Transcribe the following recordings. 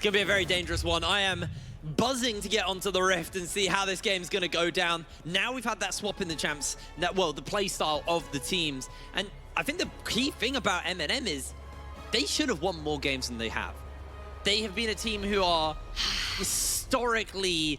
It's going to be a very dangerous one. I am buzzing to get onto the Rift and see how this game's going to go down. Now we've had that swap in the champs, well, the play style of the teams. And I think the key thing about MNM is they should have won more games than they have. They have been a team who are historically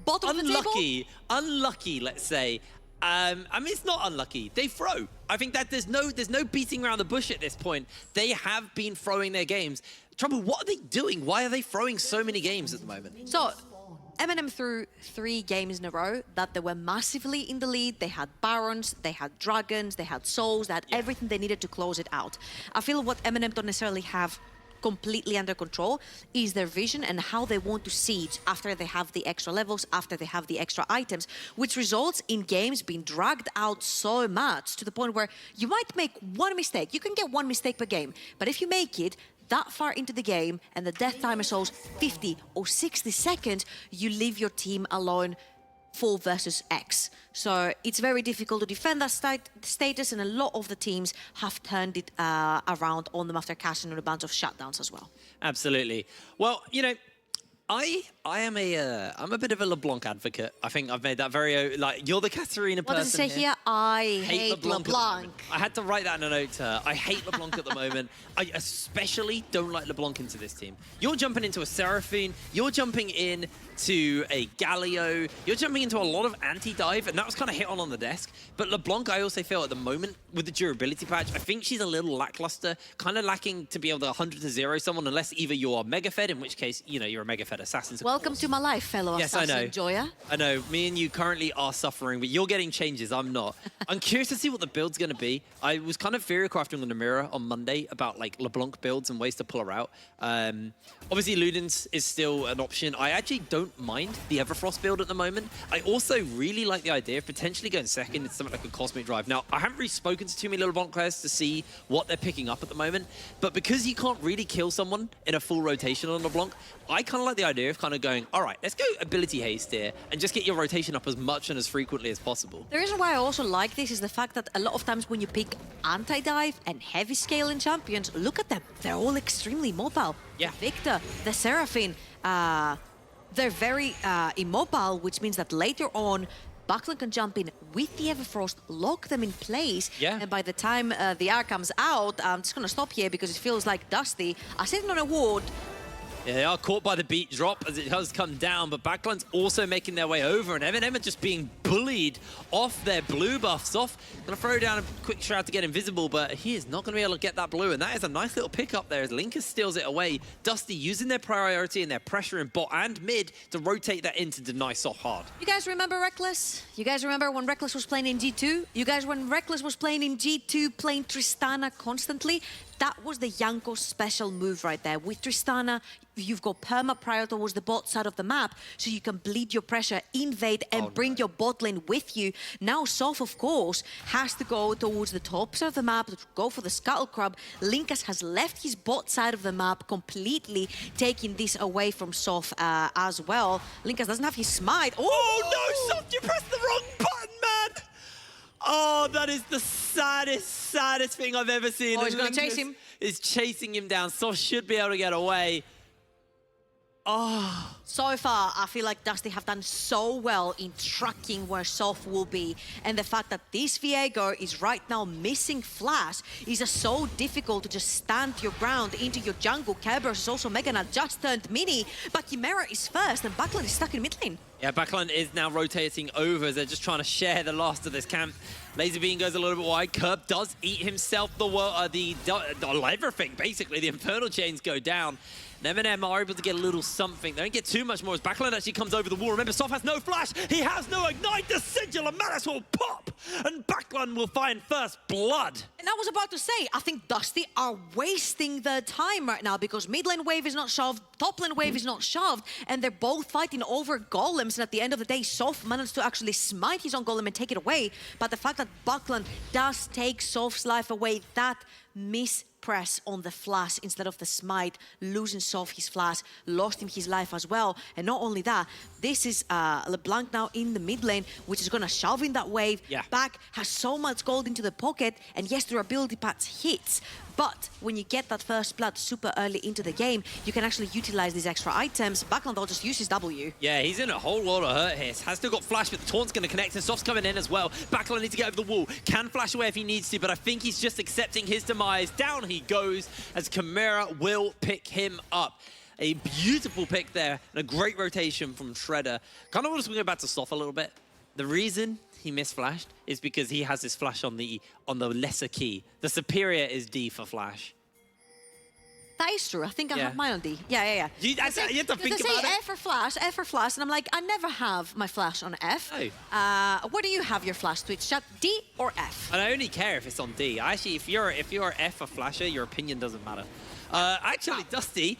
unlucky, let's say. I mean, it's not unlucky. They throw. I think that there's no beating around the bush at this point. They have been throwing their games. Trouble, what are they doing? Why are they throwing so many games at the moment? So, MNM threw 3 games in a row that they were massively in the lead. They had Barons, they had Dragons, they had Souls, they had everything they needed to close it out. I feel what MNM don't necessarily have completely under control is their vision and how they want to siege after they have the extra levels, after they have the extra items, which results in games being dragged out so much to the point where you might make one mistake. You can get one mistake per game, but if you make it that far into the game and the death timer shows 50 or 60 seconds, you leave your team alone 4 versus X. So it's very difficult to defend that status, and a lot of the teams have turned it around on them after cashing on a bunch of shutdowns as well. Absolutely. Well, you know, I'm a bit of a LeBlanc advocate. I think I've made that very, like, you're the Katarina person. What does it say here? I hate LeBlanc. I had to write that in a note to her. I hate LeBlanc at the moment. I especially don't like LeBlanc into this team. You're jumping into a Seraphine, you're jumping in to a Galio, you're jumping into a lot of anti-dive, and that was kind of hit on the desk. But LeBlanc, I also feel at the moment, with the durability patch, I think she's a little lackluster, kind of lacking to be able to 100 to 0 someone, unless either you're Mega Fed, in which case, you know, you're a Mega Fed assassin. Welcome to my life, fellow assassin enjoyer. I know, me and you currently are suffering, but you're getting changes, I'm not. I'm curious to see what the build's going to be. I was kind of theory crafting on the mirror on Monday about like LeBlanc builds and ways to pull her out. Obviously, Ludens is still an option. I actually don't mind the Everfrost build at the moment. I also really like the idea of potentially going second into something like a Cosmic Drive. Now, I haven't really spoken to too many LeBlanc players to see what they're picking up at the moment, but because you can't really kill someone in a full rotation on LeBlanc, I kind of like the idea of kind of going, all right, let's go ability haste here and just get your rotation up as much and as frequently as possible. The reason why I also like this is the fact that a lot of times when you pick anti-dive and heavy scaling champions, look at them. They're all extremely mobile. Yeah. The Victor, the Seraphine, they're very immobile, which means that later on, Buckland can jump in with the Everfrost, lock them in place, and by the time the R comes out, I'm just going to stop here because it feels like Dusty are sitting on a ward. Yeah, they are caught by the beat drop as it does come down, but Backline's also making their way over, and MNM are just being bullied off their blue buffs off. Gonna throw down a quick shroud to get invisible, but he is not gonna be able to get that blue, and that is a nice little pickup there as Linker steals it away. Dusty using their priority and their pressure in bot and mid to rotate that in to deny soft hard. You guys remember Reckless? You guys remember when Reckless was playing in G2? You guys, when Reckless was playing in G2, playing Tristana constantly? That was the Yanko special move right there. With Tristana, you've got perma prior towards the bot side of the map, so you can bleed your pressure, invade, and bring your bot lane with you. Now, Soph, of course, has to go towards the top side of the map to go for the Scuttle Crab. Linkas has left his bot side of the map completely, taking this away from Soph as well. Linkas doesn't have his smite. Oh no, Soph, you pressed the wrong button, man! Oh, that is the saddest thing I've ever seen. Oh, he's going to chase him. Is chasing him down. Soph should be able to get away. Oh. So far, I feel like Dusty have done so well in tracking where Soph will be. And the fact that this Viego is right now missing Flash is just so difficult to just stand your ground into your jungle. Kerberos is also Mega Knight, just turned mini, but Chimera is first and Backline is stuck in mid lane. Yeah, Backline is now rotating over as they're just trying to share the last of this camp. Laser Beam goes a little bit wide. Kerb does eat himself everything, basically. The Infernal Chains go down. And MNM are able to get a little something. They don't get too much more as Backline actually comes over the wall. Remember, Soph has no flash. He has no ignite. The Sigil of Manus will pop. And Backline will find first blood. And I was about to say, I think Dusty are wasting their time right now because mid lane wave is not shoved, top lane wave is not shoved, and they're both fighting over golems. And at the end of the day, Soph managed to actually smite his own golem and take it away. But the fact that Backline does take Soph's life away, that press on the flash instead of the smite, losing Soph his flash, lost him his life as well. And not only that, this is LeBlanc now in the mid lane, which is going to shove in that wave. Back has so much gold into the pocket, and yes, their ability patch hits, But when you get that first blood super early into the game, you can actually utilize these extra items. Backland, they'll just use his W. Yeah, he's in a whole lot of hurt here. Has still got flash, but the taunt's going to connect, and Soft's coming in as well. Backland needs to get over the wall. Can flash away if he needs to, but I think he's just accepting his demise. Down he goes as Chimera will pick him up. A beautiful pick there, and a great rotation from Shredder. Kind of want to go back to Soft a little bit. The reason he misflashed is because he has his flash on the lesser key. The superior is D for flash. That is true. I think I have mine on D. Yeah. You have to think about it. F for flash, and I'm like, I never have my flash on F. Oh. Where do you have your flash, Twitch chat? D or F? And I only care if it's on D. Actually, if you're F a flasher, your opinion doesn't matter. Actually, Dusty,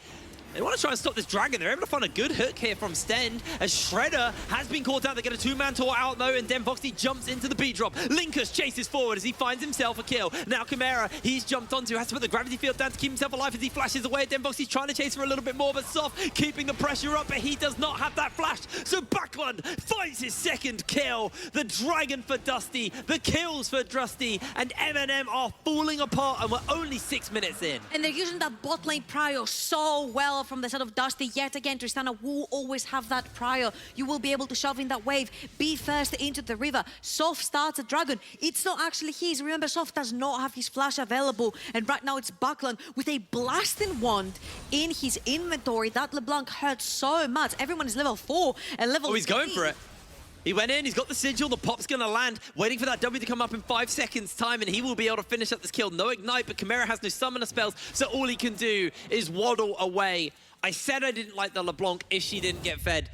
they want to try and stop this dragon. They're able to find a good hook here from Stend as Shredder has been caught out. They get a two-man tour out though, and then Voxy jumps into the beat drop. Linkus chases forward as he finds himself a kill. Now Chimera, he's jumped onto, has to put the gravity field down to keep himself alive as he flashes away. Den Voxy's trying to chase for a little bit more, but Soft keeping the pressure up, but he does not have that flash. So Backland finds his second kill. The dragon for Dusty, the kills for Dusty, and MNM are falling apart, and we're only 6 minutes in. And they're using that bot lane prio so well from the side of Dusty. Yet again, Tristana will always have that prio. You will be able to shove in that wave, be first into the river. Soft starts a dragon. It's not actually his. Remember, Soft does not have his flash available. And right now it's Backland with a blasting wand in his inventory. That LeBlanc hurts so much. Everyone is level 4 and level 3. Oh, he's going for it. He went in, he's got the sigil, the pop's gonna land, waiting for that W to come up in 5 seconds time, and he will be able to finish up this kill. No ignite, but Chimera has no summoner spells, so all he can do is waddle away. I said I didn't like the LeBlanc if she didn't get fed.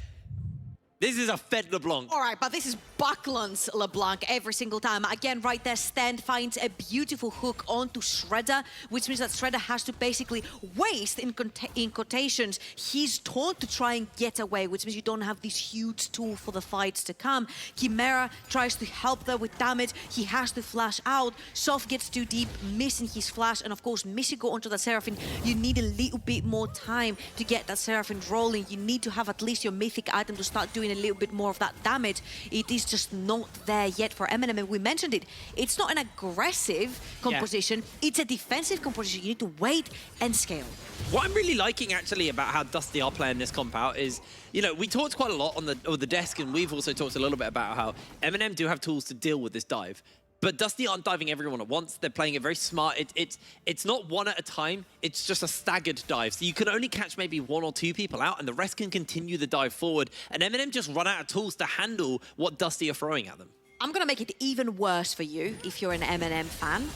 This is a fed LeBlanc. All right, but this is Backland's LeBlanc every single time. Again, right there, Stand finds a beautiful hook onto Shredder, which means that Shredder has to basically waste, in quotations, his taunt to try and get away, which means you don't have this huge tool for the fights to come. Chimera tries to help there with damage. He has to flash out. Soft gets too deep, missing his flash, and of course, missing go onto the Seraphine. You need a little bit more time to get that Seraphine rolling. You need to have at least your mythic item to start doing a little bit more of that damage. It is just not there yet for MNM, and we mentioned it. It's not an aggressive composition, it's a defensive composition. You need to wait and scale. What I'm really liking actually about how Dusty are playing this comp out is, you know, we talked quite a lot on the desk, and we've also talked a little bit about how MNM do have tools to deal with this dive. But Dusty aren't diving everyone at once. They're playing it very smart. It's not one at a time. It's just a staggered dive. So you can only catch maybe 1 or 2 people out, and the rest can continue the dive forward. And MNM just run out of tools to handle what Dusty are throwing at them. I'm going to make it even worse for you if you're an MNM fan.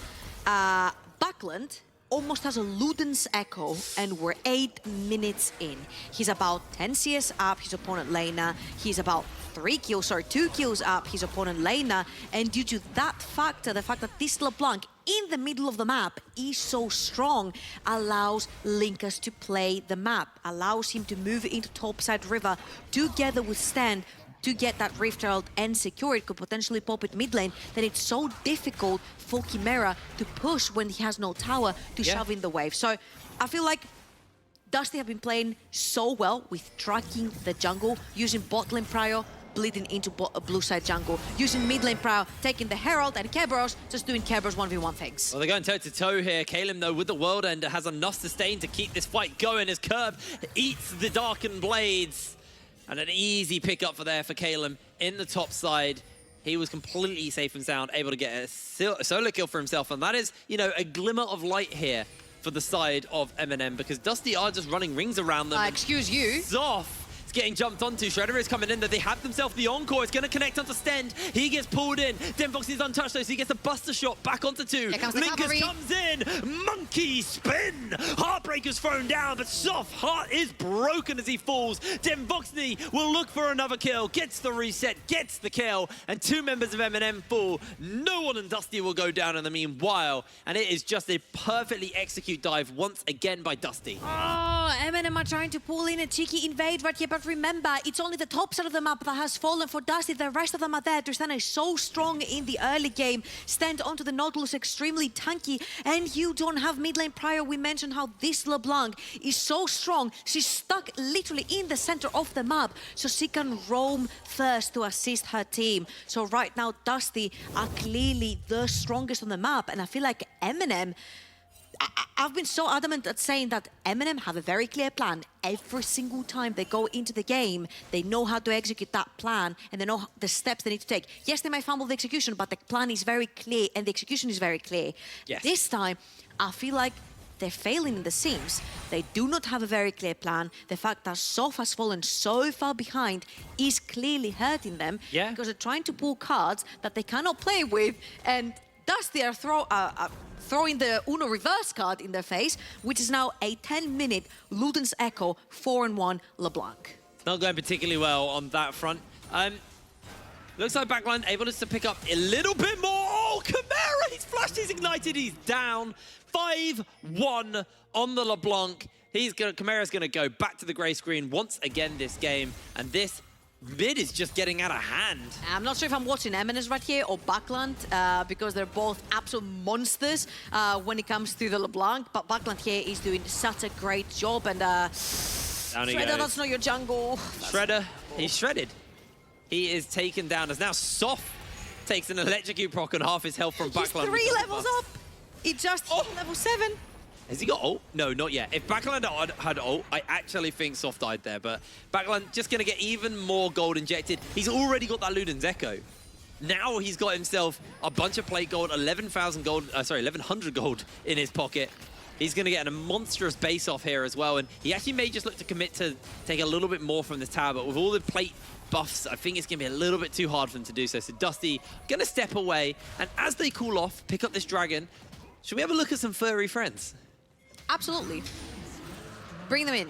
Backland almost has a Luden's Echo, and we're 8 minutes in. He's about 10 CS up his opponent Lena. He's about 2 kills up his opponent Lena, and due to that factor, the fact that this LeBlanc in the middle of the map is so strong, allows Linkus to play the map, allows him to move into topside river together with Stand to get that Rift Herald and secure it, could potentially pop it mid lane. Then it's so difficult for Chimera to push when he has no tower to shove in the wave. So I feel like Dusty have been playing so well with tracking the jungle, using bot lane prio, bleeding into blue side jungle, using mid lane prio, taking the Herald and Kerberos, just doing Kerberos 1v1 things. Well, they're going toe-to-toe here. Kalim, though, with the World Ender, has enough sustain to keep this fight going as Curb eats the Darkened Blades. And an easy pickup for Kalim in the top side. He was completely safe and sound, able to get a solo kill for himself. And that is, you know, a glimmer of light here for the side of MNM, because Dusty are just running rings around them. Excuse you. Zoff getting jumped onto. Shredder is coming in there. They have themselves the encore. It's going to connect onto Stend. He gets pulled in. Denvox is untouched though, so he gets a buster shot back onto 2. Linkus comes in. Monkey spin. Heartbreaker's thrown down, but Soft heart is broken as he falls. Denvoxney will look for another kill. Gets the reset, gets the kill, and 2 members of MNM fall. No one and Dusty will go down in the meanwhile, and it is just a perfectly execute dive once again by Dusty. Oh, MNM are trying to pull in a cheeky invade right here, but remember, it's only the top side of the map that has fallen for Dusty. The rest of them are there. Tristana is so strong in the early game. Stand onto the Nautilus, extremely tanky, and you don't have mid lane prio. We mentioned how this LeBlanc is so strong. She's stuck literally in the center of the map, so she can roam first to assist her team. So right now, Dusty are clearly the strongest on the map, and I feel like MNM, I've been so adamant at saying that MNM have a very clear plan. Every single time they go into the game, they know how to execute that plan and they know the steps they need to take. Yes, they might fumble the execution, but the plan is very clear and the execution is very clear. Yes. This time, I feel like they're failing in the seams. They do not have a very clear plan. The fact that Sof has fallen so far behind is clearly hurting them because they're trying to pull cards that they cannot play with, and thus they are throwing the Uno reverse card in their face, which is now a 10-minute Luden's Echo 4-1 LeBlanc. Not going particularly well on that front. Looks like backline able to pick up a little bit more. Oh, Chimera, he's flashed, he's ignited, he's down. 5-1 on the LeBlanc. Chimera's going to go back to the grey screen once again this game, and this mid is just getting out of hand. I'm not sure if I'm watching MNS right here or Backland because they're both absolute monsters when it comes to the LeBlanc, but Backland here is doing such a great job, and Shredder, that's not your jungle. Shredder, he's shredded. He is taken down as now Soft takes an electrocute proc and half his health from Backland. He's 3 levels up. He just hit level 7. Has he got ult? No, not yet. If Backland had ult, I actually think Soft died there, but Backland just going to get even more gold injected. He's already got that Luden's Echo. Now he's got himself a bunch of plate gold, 11,000 gold, 1,100 gold in his pocket. He's going to get a monstrous base off here as well, and he actually may just look to commit to take a little bit more from this tower, but with all the plate buffs, I think it's going to be a little bit too hard for them to do so. So Dusty going to step away, and as they cool off, pick up this dragon. Should we have a look at some furry friends? Absolutely. Bring them in.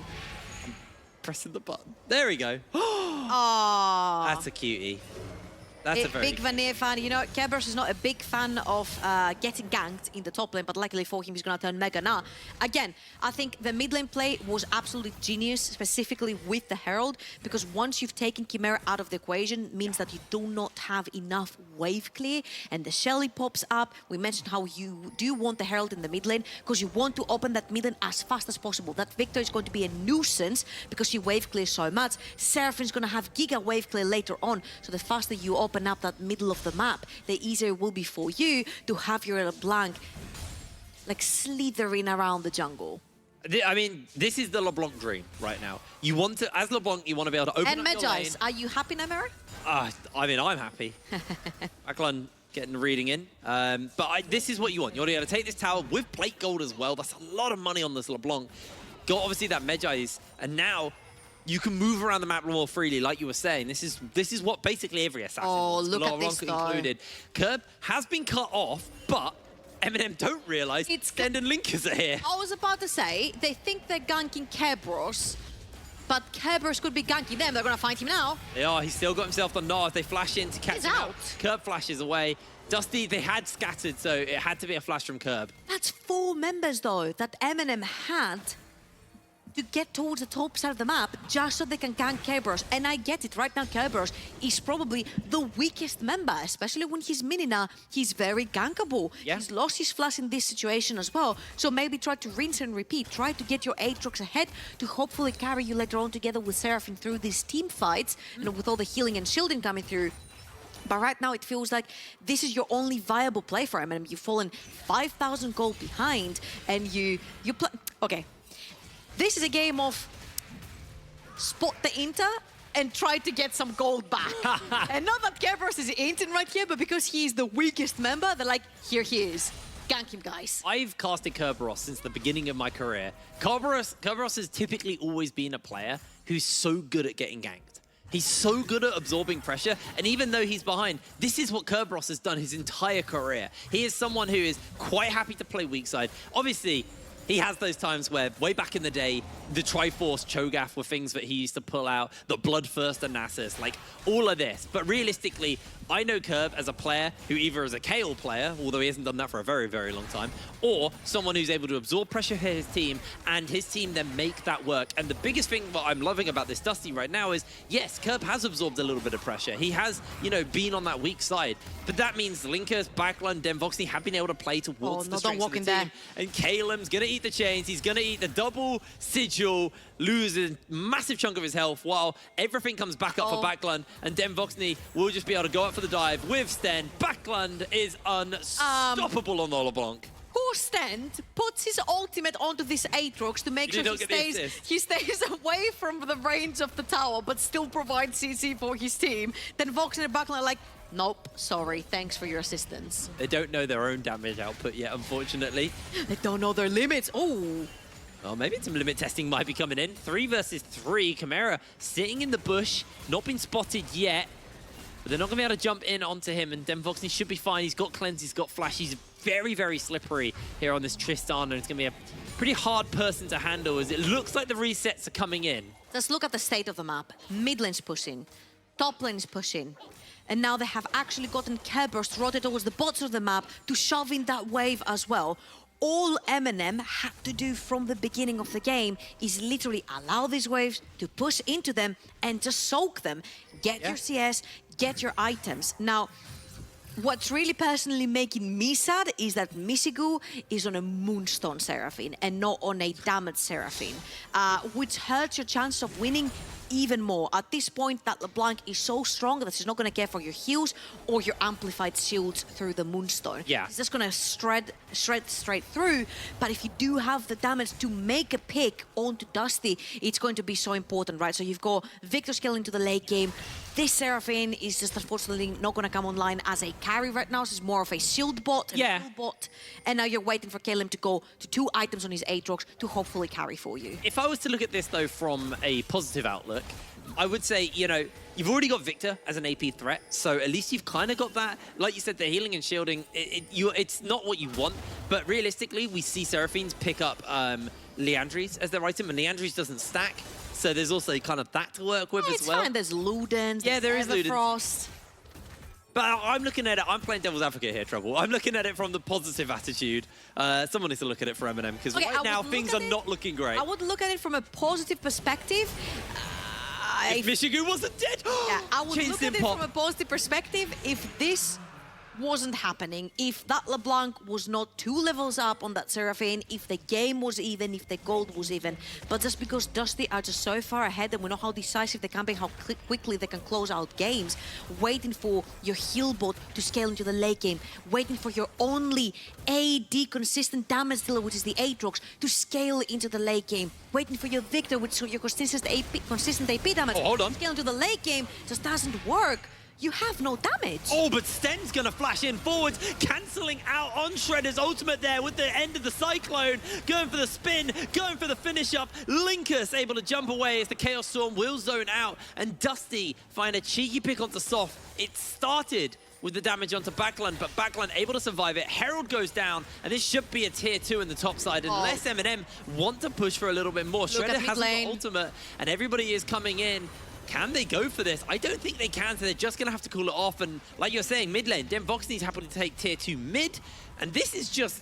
I'm pressing the button. There we go. Aww. That's a cutie. That's a very big Vanir fan. You know, Kerberos is not a big fan of getting ganked in the top lane, but luckily for him, he's going to turn Mega now. Again, I think the mid lane play was absolutely genius, specifically with the Herald, because once you've taken Chimera out of the equation, means that you do not have enough wave clear, and the Shelly pops up. We mentioned how you do want the Herald in the mid lane, because you want to open that mid lane as fast as possible. That Victor is going to be a nuisance, because she wave clears so much. Seraphine's going to have Giga wave clear later on, so the faster you open up that middle of the map, the easier it will be for you to have your LeBlanc like slithering around the jungle. I mean, this is the LeBlanc dream right now. You want to, as LeBlanc, you want to be able to open and up your lane. Medjais, are you happy, Namera? I mean, I'm happy. Backline getting the reading in. But this is what you want. You want to be able to take this tower with plate gold as well. That's a lot of money on this LeBlanc. Got obviously that Medjais, and now you can move around the map more freely, like you were saying. This is what basically every assassin wants. Look at this though. Included. Curb has been cut off, but MNM don't realise Stand and Linkers are here. I was about to say, they think they're ganking Kerberos, but Kerberos could be ganking them. They're going to find him now. They are. He's still got himself the Gnar. If they flash in to catch him out. Curb flashes away. Dusty, they had scattered, so it had to be a flash from Curb. That's 4 members, though, that MNM had to get towards the top side of the map just so they can gank Kerberos. And I get it, right now Kerberos is probably the weakest member, especially when he's Minina. He's very gankable. Yeah. He's lost his flash in this situation as well. So maybe try to rinse and repeat. Try to get your Aatrox ahead to hopefully carry you later on together with Seraphine through these team fights, you know, with all the healing and shielding coming through. But right now, it feels like this is your only viable play for MNM. You've fallen 5,000 gold behind, and you play. Okay. This is a game of spot the Inter and try to get some gold back. And not that Kerberos is Intin right here, but because he's the weakest member, they're like, here he is. Gank him, guys. I've casted Kerberos since the beginning of my career. Kerberos has typically always been a player who's so good at getting ganked. He's so good at absorbing pressure, and even though he's behind, this is what Kerberos has done his entire career. He is someone who is quite happy to play weak side. Obviously, he has those times where, way back in the day, the Triforce Cho'Gath were things that he used to pull out, the Bloodthirster Nasus, like all of this. But realistically, I know Curb as a player who either is a KO player, although he hasn't done that for a very, very long time, or someone who's able to absorb pressure for his team, and his team then make that work. And the biggest thing that I'm loving about this Dusty right now is, yes, Curb has absorbed a little bit of pressure. He has, you know, been on that weak side. But that means Linkers, Backline, Voxney have been able to play towards the strengths of the team. There. And Kalem's going to eat the chains. He's going to eat the double sigil, lose a massive chunk of his health, while everything comes back up for Backland, and Voxney will just be able to go up for the dive with Sten. Backland is unstoppable on the LeBlanc. Who before Stent puts his ultimate onto this Aatrox to make He sure did not get the assist. he stays away from the range of the tower, but still provides CC for his team, then Vox in the backline are like, nope, sorry, thanks for your assistance. They don't know their own damage output yet, unfortunately. They don't know their limits. Oh. Well, maybe some limit testing might be coming in. 3 versus 3. Chimera sitting in the bush, not been spotted yet. But they're not going to be able to jump in onto him, and Voxney should be fine. He's got cleanse, he's got flash. He's very, very slippery here on this Tristan, and it's going to be a pretty hard person to handle as it looks like the resets are coming in. Let's look at the state of the map. Mid lane's pushing, top lane's pushing, and now they have actually gotten Kerburst rotated towards the bottom of the map to shove in that wave as well. All MNM had to do from the beginning of the game is literally allow these waves to push into them and just soak them. Get your CS, get your items. Now, what's really personally making me sad is that Misigu is on a Moonstone Seraphine and not on a damaged Seraphine, which hurts your chance of winning even more. At this point, that LeBlanc is so strong that he's not going to care for your heals or your amplified shields through the Moonstone. Yeah. He's just going to shred straight through. But if you do have the damage to make a pick onto Dusty, it's going to be so important, right? So you've got Victor skill into the late game. This Seraphine is just unfortunately not going to come online as a carry right now. So it's more of a shield bot and heal bot. And now you're waiting for Kalim to go to 2 items on his Aatrox to hopefully carry for you. If I was to look at this, though, from a positive outlook, I would say, you know, you've already got Victor as an AP threat, so at least you've kind of got that. Like you said, the healing and shielding, it's not what you want, but realistically, we see Seraphines pick up Leandries as their item, and Leandries doesn't stack, so there's also kind of that to work with as well. It's fine, there's Ludens, yeah, there is Ludens. Frost. But I'm looking at it, I'm playing devil's advocate here, Trouble. I'm looking at it from the positive attitude. Someone needs to look at it for MNM, because right now things are not looking great. I would look at it from a positive perspective. If Michigu wasn't dead, yeah, I would look at it from a positive perspective if this wasn't happening, if that LeBlanc was not 2 levels up on that Seraphine, if the game was even, if the gold was even. But just because Dusty are just so far ahead and we know how decisive they can be, how quickly they can close out games, waiting for your heal bot to scale into the late game, waiting for your only AD consistent damage dealer, which is the Aatrox, to scale into the late game, waiting for your Victor, which is your consistent AP damage, to scale into the late game, just doesn't work. You have no damage. Oh, but Sten's gonna flash in forwards, cancelling out on Shredder's ultimate there with the end of the Cyclone, going for the spin, going for the finish up. Linkus able to jump away as the Chaos Storm will zone out, and Dusty find a cheeky pick onto Soft. It started with the damage onto Backland, but Backland able to survive it. Herald goes down, and this should be a tier 2 in the top side, unless MNM want to push for a little bit more. Shredder has the ultimate, and everybody is coming in. Can they go for this? I don't think they can, so they're just going to have to call it off. And like you're saying, mid lane, Voxney's happy to take tier 2 mid. And this is just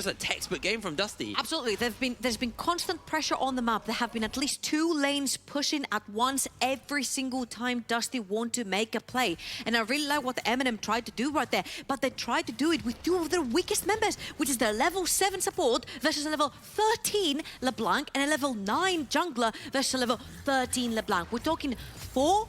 a textbook game from Dusty. Absolutely. There's been constant pressure on the map. There have been at least 2 lanes pushing at once every single time Dusty want to make a play. And I really like what the MNM tried to do right there. But they tried to do it with 2 of their weakest members, which is their level 7 support versus a level 13 LeBlanc and a level 9 jungler versus a level 13 LeBlanc. We're talking 4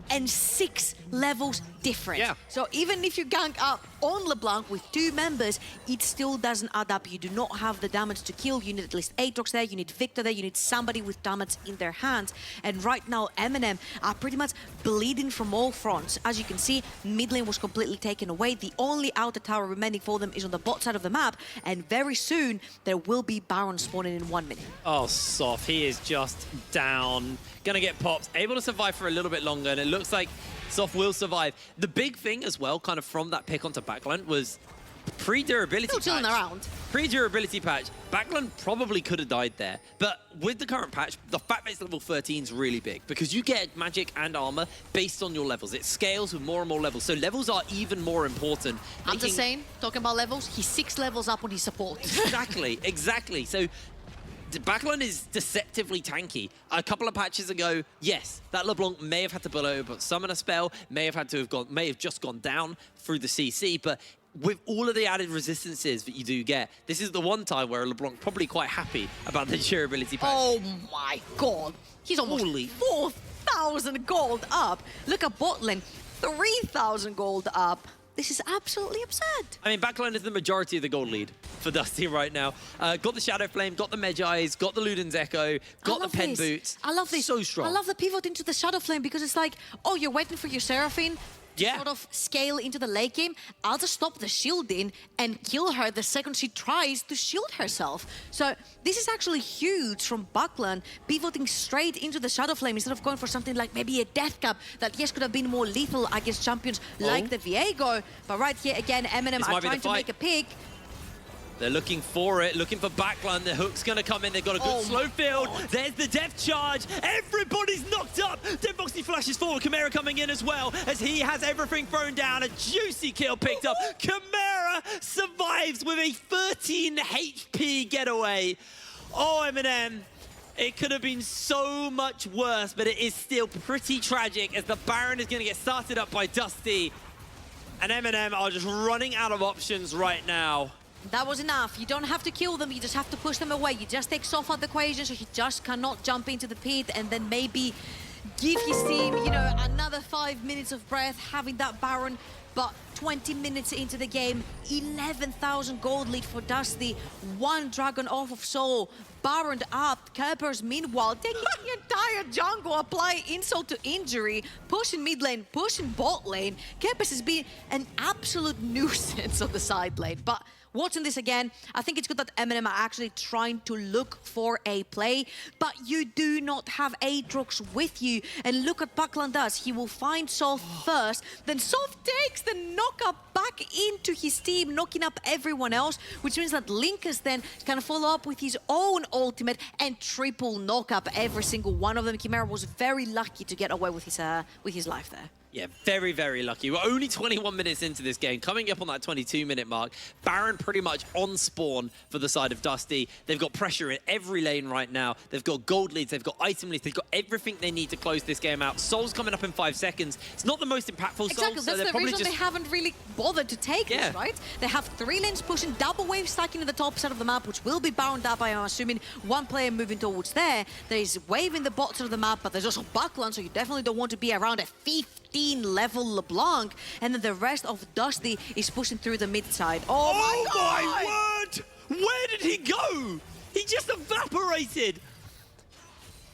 and 6 levels different. Yeah. So even if you gank up on LeBlanc with 2 members, it still doesn't add up. You do not have the damage to kill. You need at least Aatrox there, you need Victor there, you need somebody with damage in their hands. And right now, MNM are pretty much bleeding from all fronts. As you can see, mid lane was completely taken away. The only outer tower remaining for them is on the bot side of the map, and very soon, there will be Baron spawning in 1 minute. Oh, Soft, he is just down. Gonna get popped, able to survive for a little bit longer, and it looks like Soft will survive. The big thing as well, kind of from that pick onto Backland, was pre-durability patch. Still chilling around. Pre-durability patch. Backland probably could have died there, but with the current patch, the fact that it's level 13 is really big because you get magic and armor based on your levels. It scales with more and more levels, so levels are even more important. I'm just saying, talking about levels, he's 6 levels up on his support. Exactly, exactly. So Backland is deceptively tanky. A couple of patches ago, yes, that LeBlanc may have had to below, but summon a spell, may have just gone down through the CC, but with all of the added resistances that you do get, this is the one time where LeBlanc probably quite happy about the durability patch. Oh my god, he's almost 4,000 gold up. Look at bot lane, 3,000 gold up. This is absolutely absurd. I mean, backline is the majority of the gold lead for Dusty right now. Got the Shadow Flame, got the Medjai's, got the Luden's Echo, got the Pen Boots. I love this. So strong. I love the pivot into the Shadow Flame because it's like, oh, you're waiting for your Seraphine to Yeah. sort of scale into the late game. I'll just stop the shielding and kill her the second she tries to shield herself. So this is actually huge from Buckland, pivoting straight into the Shadow Flame instead of going for something like maybe a Death Cap that, yes, could have been more lethal against champions like the Viego. But right here, again, MNM are trying to make a pick. They're looking for it, looking for backline. The hook's going to come in. They've got a good slow field. There's the death charge. Everybody's knocked up. Devoxy flashes forward. Chimera coming in as well as he has everything thrown down. A juicy kill picked up. Chimera survives with a 13 HP getaway. Oh, MNM. It could have been so much worse, but it is still pretty tragic as the Baron is going to get started up by Dusty. And MNM are just running out of options right now. That was enough. You don't have to kill them, you just have to push them away. You just take Sof out the equation so he just cannot jump into the pit and then maybe give his team, you know, another 5 minutes of breath, having that Baron. But 20 minutes into the game, 11,000 gold lead for Dusty, 1 Dragon off of Soul, Baron up, Kerpers meanwhile taking the entire jungle, apply insult to injury, pushing mid lane, pushing bot lane. Kerpers has been an absolute nuisance on the side lane, but watching this again, I think it's good that MNM are actually trying to look for a play, but you do not have Aatrox with you. And look at Buckland does. He will find Sof first, then Sof takes the knock-up back into his team, knocking up everyone else, which means that Linkus then can follow up with his own ultimate and triple knock-up every single one of them. Chimera was very lucky to get away with his life there. Yeah, very, very lucky. We're only 21 minutes into this game, coming up on that 22-minute mark. Baron pretty much on spawn for the side of Dusty. They've got pressure in every lane right now. They've got gold leads, they've got item leads, they've got everything they need to close this game out. Soul's coming up in 5 seconds. It's not the most impactful Soul, Exactly, so that's the reason they haven't really bothered to take this, right? They have 3 lanes pushing, double wave stacking in the top side of the map, which will be bound up, I'm assuming. 1 player moving towards there. There is wave in the bottom side of the map, but there's also Buckland, so you definitely don't want to be around a 15-level LeBlanc, and then the rest of Dusty is pushing through the mid side. Oh my God! My word! Where did he go? He just evaporated.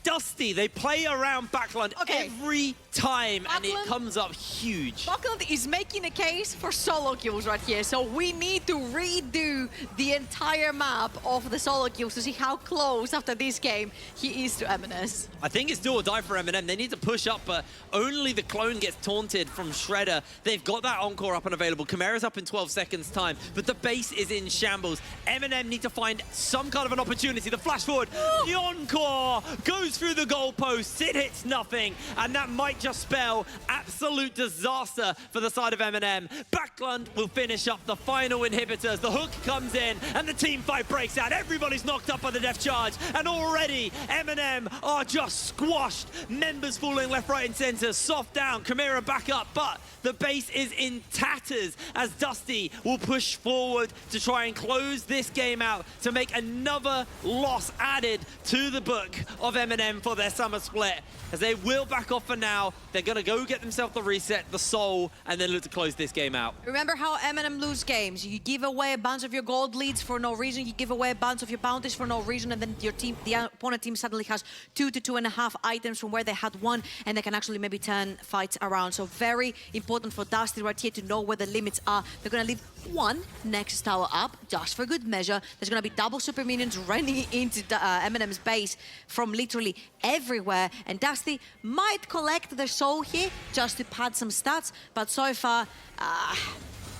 Dusty, they play around Backland every time, and it comes up huge. Buckland is making a case for solo kills right here, so we need to redo the entire map of the solo kills to see how close after this game he is to MNS. I think it's do or die for MNM. They need to push up, but only the clone gets taunted from Shredder. They've got that Encore up and available. Chimera's up in 12 seconds time, but the base is in shambles. MNM need to find some kind of an opportunity. The flash forward, the Encore goes through the goalpost. It hits nothing, and that might just spell absolute disaster for the side of MNM. Backland will finish up the final inhibitors. The hook comes in, and the team fight breaks out. Everybody's knocked up by the death charge, and already MNM are just squashed. Members falling left, right, and center. Soft down, Chimera back up, but the base is in tatters as Dusty will push forward to try and close this game out to make another loss added to the book of MNM for their summer split, as they will back off for now. They're going to go get themselves the reset, the soul, and then look to close this game out. Remember how MNM lose games. You give away a bunch of your gold leads for no reason, you give away a bunch of your bounties for no reason, and then your team, the opponent team suddenly has 2 to 2.5 items from where they had 1, and they can actually maybe turn fights around. So very important for Dusty right here to know where the limits are. They're going to leave 1 Nexus Tower up, just for good measure. There's going to be double super minions running into MNM's base from literally everywhere, and Dusty might collect their soul here just to pad some stats, but so far,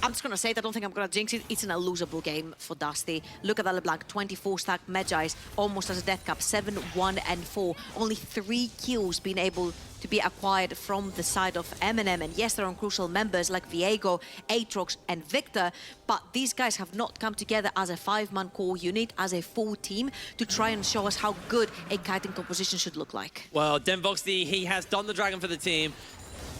I'm just gonna say it, I don't think I'm gonna jinx it. It's an unlosable game for Dusty. Look at that LeBlanc, 24 stack Medjai's, almost as a death cap, 7, 1, and 4. Only 3 kills being able to be acquired from the side of MNM. And yes, they're on crucial members like Viego, Aatrox, and Victor, but these guys have not come together as a 5-man core unit, as a full team, to try and show us how good a kiting composition should look like. Well, Devoxy, he has done the dragon for the team.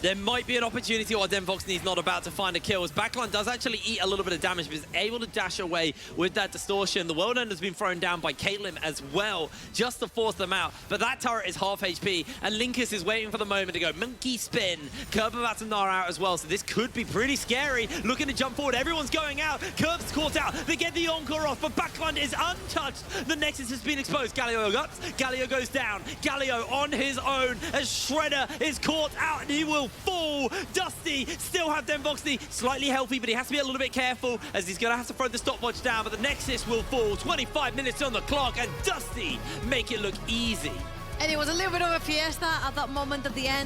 There might be an opportunity while Voxney's not about to find a kill. As Backline does actually eat a little bit of damage, but is able to dash away with that distortion. The World End has been thrown down by Caitlyn as well, just to force them out. But that turret is half HP, and Linkus is waiting for the moment to go monkey spin. Curb about to gnar out as well, so this could be pretty scary. Looking to jump forward, everyone's going out. Curb's caught out. They get the encore off, but Backline is untouched. The Nexus has been exposed. Galio ups. Galio goes down. Galio on his own as Shredder is caught out and he will fall. Dusty still have Voxney slightly healthy, but he has to be a little bit careful as he's going to have to throw the stopwatch down, but the Nexus will fall. 25 minutes on the clock and Dusty make it look easy. And it was a little bit of a fiesta at that moment at the end.